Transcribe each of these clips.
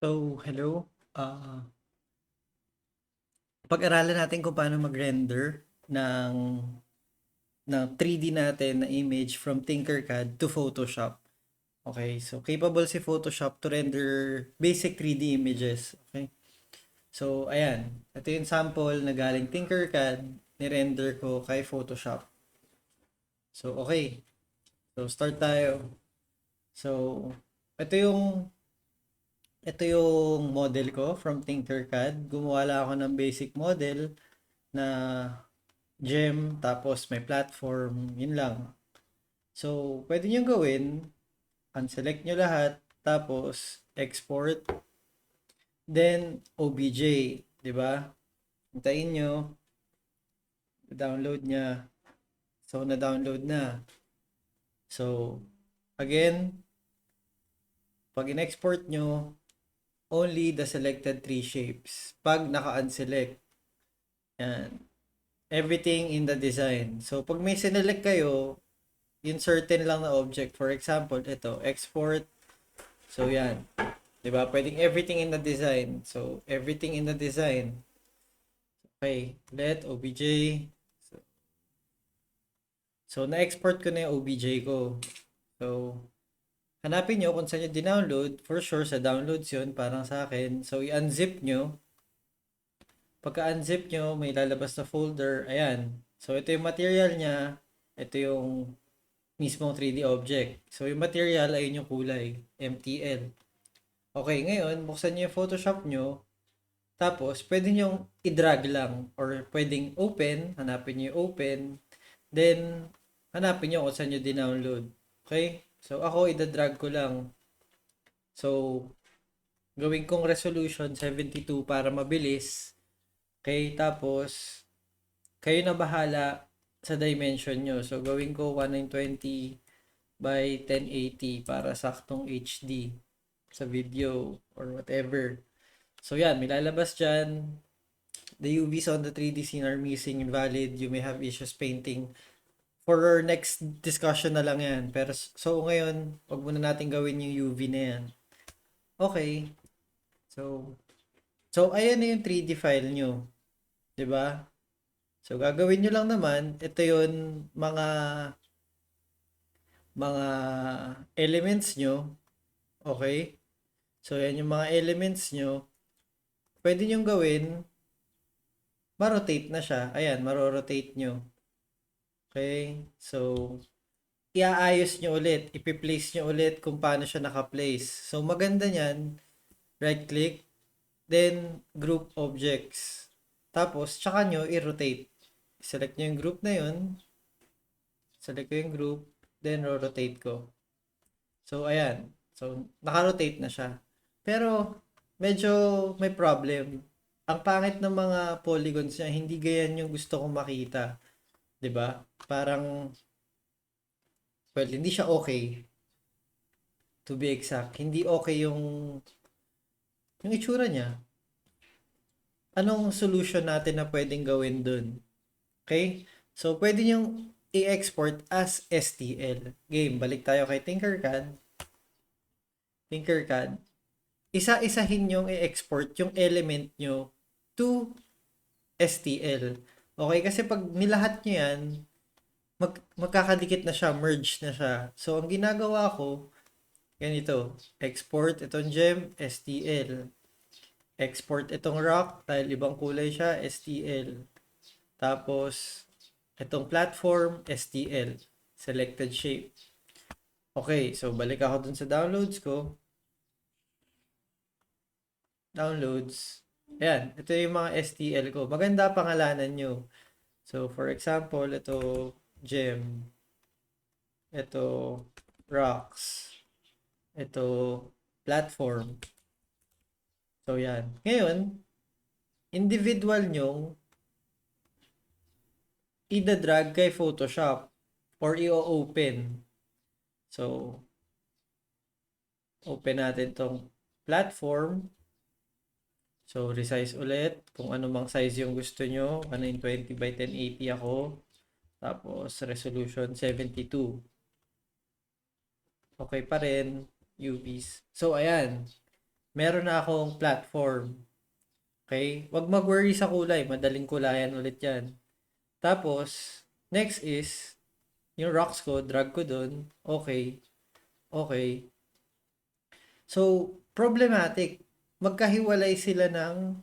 So, hello. Pag-aralan natin kung paano mag-render ng 3D natin na image from tinkercad to Photoshop. Okay, so capable si Photoshop to render basic 3D images. Okay, so ayan. Ito yung sample na galing tinkercad, ni-render ko kay Photoshop. So, okay. So, start tayo. So, ito yung ito yung model ko from tinkercad. Gumawa lang ako ng basic model na gem, tapos may platform, yun lang. So, pwede nyo gawin, unselect nyo lahat, tapos export, then OBJ, di ba? Hintayin nyo, download niya. So, na-download na. So, again, pag in-export nyo, only the selected three shapes. Pag naka-unselect, yan. Everything in the design. So, pag may sinelect kayo, yung certain lang na object. For example, ito, export. So, yan. 'Di ba? Pwedeng everything in the design. So, everything in the design. Okay. Let obj. So, na-export ko na yung obj ko. So, hanapin nyo kung saan nyo dinownload. For sure, sa downloads yun, parang sa akin. So, i-unzip nyo. Pagka-unzip nyo, may lalabas na folder. Ayan. So, ito yung material niya. Ito yung mismong 3D object. So, yung material ay yung kulay. MTL. Okay, ngayon, buksan nyo yung Photoshop nyo. Tapos, pwede nyo i-drag lang. Or pwedeng open. Hanapin nyo yung open. Then, hanapin nyo kung saan nyo din-download. Okay? So, ako, i-drag ko lang. So, gawin kong resolution 72 para mabilis. Okay? Tapos, kayo na bahala sa dimension nyo. So, gawin ko 1920 by 1080 para saktong HD sa video or whatever. So, yan. May lalabas dyan. The UVs on the 3D scene are missing, invalid. You may have issues painting. For our next discussion na lang yan. Pero, so, ngayon, wag muna natin gawin yung UV na yan. Okay. So, ayan na yung 3D file nyo. 'Di ba? So, gagawin nyo lang naman, ito yung mga elements nyo. Okay? So, yan yung mga elements nyo. Pwede nyo gawin, ma-rotate na siya. Ayan, maro-rotate nyo. Okay? So, iaayos nyo ulit, ipi-place nyo ulit kung paano siya naka-place. So, maganda niyan, right-click, then group objects. Tapos, tsaka nyo i-rotate. Select nyo yung group na yun, select ko yung group, then rotate ko. So, ayan. So, naka-rotate na siya. Pero, medyo may problem. Ang pangit ng mga polygons niya, hindi ganyan yung gusto kong makita. 'Di ba? Parang, well, hindi siya okay. To be exact, hindi okay yung itsura niya. Anong solution natin na pwedeng gawin dun? Okay? So, pwede niyong i-export as STL. Game, balik tayo kay Tinkercad. Tinkercad. Isa-isahin niyong i-export yung element nyo to STL. Okay? Kasi pag nilahat nyo yan, magkakadikit na siya, merge na siya. So, ang ginagawa ko, ganito, export itong gem, STL. Export itong rock, dahil ibang kulay siya, STL. Tapos, itong platform, STL. Selected shape. Okay, so balik ako dun sa downloads ko. Downloads. Ayan, ito yung mga STL ko. Maganda pangalanan nyo. So, for example, ito gem. Ito rocks. Ito platform. So, yan. Ngayon, individual nyong ida-drag kay Photoshop or i-open. So, open natin tong platform. So, resize ulit. Kung ano mang size yung gusto nyo. 1920 by 1080 ako. Tapos, resolution 72. Okay pa rin. UVs. So, ayan. Meron na akong platform. Okay? Wag mag-worry sa kulay. Madaling kulayan ulit yan. Tapos, next is, yung rocks ko, drag ko dun. Okay. Okay. So, problematic. Magkahiwalay sila ng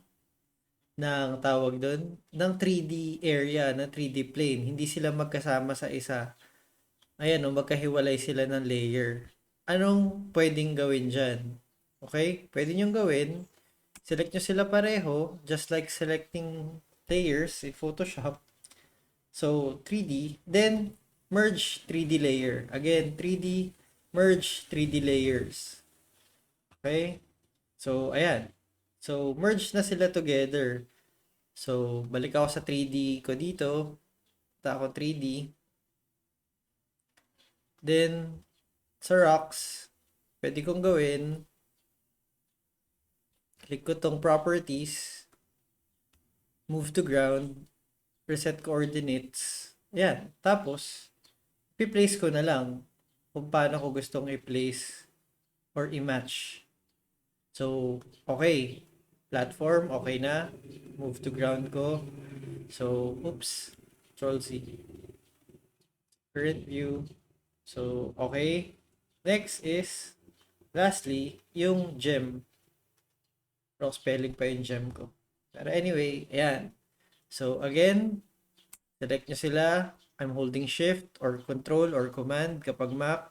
tawag dun, ng 3D area, ng 3D plane. Hindi sila magkasama sa isa. Ayan, no, magkahiwalay sila ng layer. Anong pwedeng gawin dyan? Okay? Pwede nyo gawin. Select nyo sila pareho, just like selecting layers in Photoshop. So, 3D. Then, merge 3D layer. Again, 3D, merge 3D layers. Okay? So, ayan. So, merge na sila together. So, balik ako sa 3D ko dito. Punta ako 3D. Then, sa rocks, pwede kong gawin. Click ko tong properties. Move to ground. Reset coordinates. Ayan. Tapos, i-place ko na lang kung paano ko gustong i-place or i-match. So, okay. Platform, okay na. Move to ground ko. So, oops. Control C. Current view. So, okay. Next is, lastly, yung gem. Wrong spelling pa yung gem ko. Pero anyway, ayan. So, again, select nyo sila. I'm holding shift or control or command kapag Mac.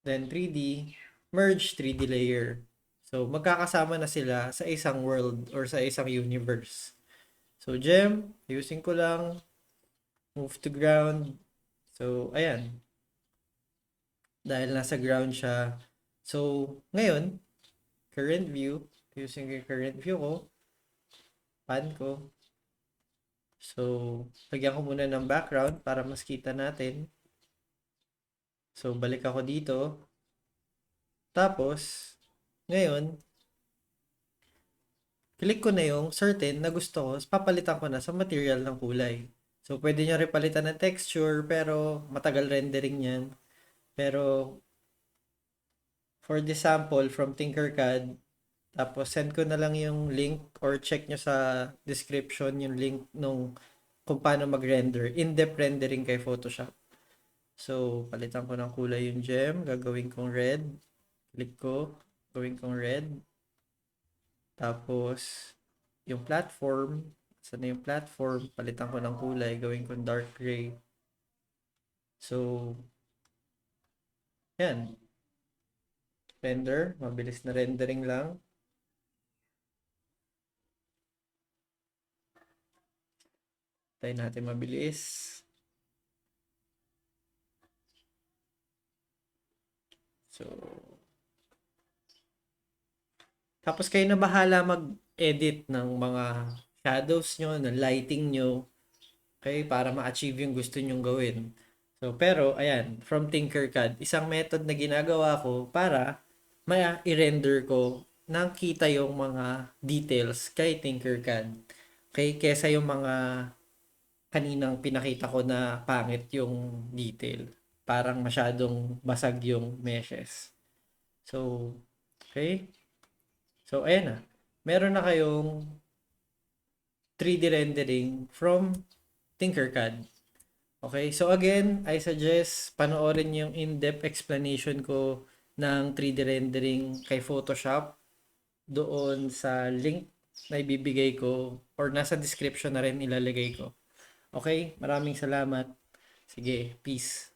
Then 3D, merge 3D layer. So, magkakasama na sila sa isang world or sa isang universe. So, gem, using ko lang. Move to ground. So, ayan. Dahil nasa ground siya. So, ngayon, current view. Using yung current view ko. Pan ko. So, lagyan ko muna ng background para mas kita natin. So, balik ako dito. Tapos, ngayon, click ko na yung certain na gusto ko, papalitan ko na sa material ng kulay. So, pwede nyo rin palitan ng texture, pero matagal rendering yan. Pero, for this sample from tinkercad, tapos send ko na lang yung link or check nyo sa description yung link nung kung paano mag-render. In-depth rendering kay Photoshop. So, palitan ko ng kulay yung gem. Gagawin kong red. Click ko. Gawin kong red. Tapos, yung platform. Saan na yung platform? Palitan ko ng kulay. Gawin kong dark gray. So, yan. Render. Mabilis na rendering lang. Tayo natin mabilis. So, tapos kayo na bahala mag-edit ng mga shadows nyo, ng lighting nyo, okay, para ma-achieve yung gusto nyong gawin. So, pero, ayan, from tinkercad, isang method na ginagawa ko para ma-i-render ko nang kita yung mga details kay tinkercad. Okay, kesa yung mga kaninang pinakita ko na pangit yung detail. Parang masyadong basag yung meshes. So, okay. So, ayan na. Meron na kayong 3D rendering from tinkercad. Okay, so again, I suggest panoorin yung in-depth explanation ko ng 3D rendering kay Photoshop doon sa link na ibibigay ko or nasa description na rin ilalagay ko. Okay, maraming salamat. Sige, peace.